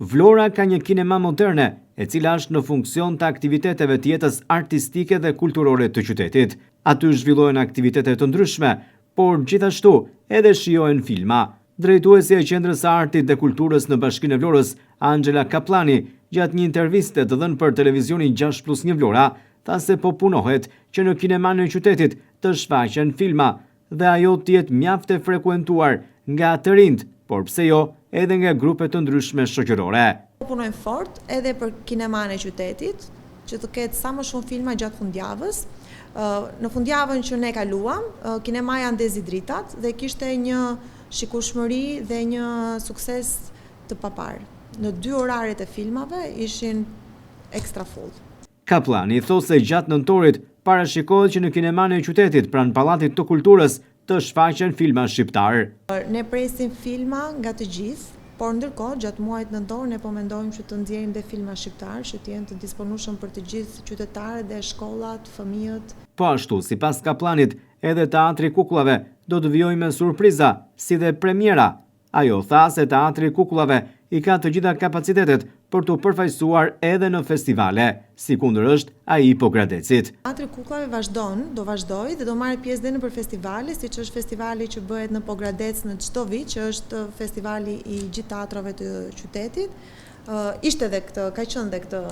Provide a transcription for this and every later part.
Vlora ka një kinema moderne, e cila është në funksion të aktiviteteve të jetës artistike dhe kulturore të qytetit. Aty zhvillohen aktivitete të ndryshme, por gjithashtu edhe shijohen filma. Drejtuesja e Qendrës së Artit dhe Kulturës në Bashkinë e Vlorës, Angela Kaplani, gjatë një interviste të dhënë për televizionin 6+1 Vlora, tha se po punohet që në kinemanë e qytetit të shfaqen filma dhe ajo të jetë mjaft e frekuentuar nga të rinjt, por pse jo edhe nga grupe të ndryshme shoqërore. Punojmë fort edhe për kinemanë e qytetit, që të ketë sa më shumë filma gjatë fundjavës. Në fundjavën që ne kaluam, kinemaja ndezi dritat dhe kishte një shikueshmëri dhe një sukses të paparë. Në 2 oraret e filmave ishin ekstra full. Kaplani thosë se gjatë nëntorit parashikohet që në kinemanë e qytetit pranë Pallatit të Kulturës të shfaqen filma shqiptar. Ne presim filma nga të gjithë, por ndërkohë gjatë muajit nëntor ne po mendojmë që të nxjerrim dhe filma shqiptar që të jenë të disponueshëm për të gjithë qytetarët dhe shkollat, fëmijët. Po ashtu, sipas Kaplanit, edhe Teatri i Kukullave do të vijojë me surpriza, si dhe premiera. Ajo tha se Teatri i Kukullave i ka të gjitha kapacitetet për të përfaqësuar edhe në festivale, sikundër është ai i Pogradecit. Teatri i Kukullave do vazhdojë dhe do marrë pjesë edhe në festivale, siç është festivali që bëhet në Pogradec në çdo vit, që është festivali i gjithë teatrave të qytetit. Ishte edhe këtë, ka qenë edhe këtë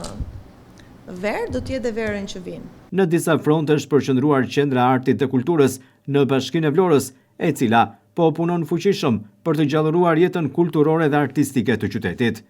verë, do të jetë edhe verën që vijnë. Në disa fronte është përqendruar Qendra e Artit dhe Kulturës në Bashkinë e Vlorës, e cila po punon fuqishëm për të gjallëruar jetën kulturore dhe artistike të qytetit.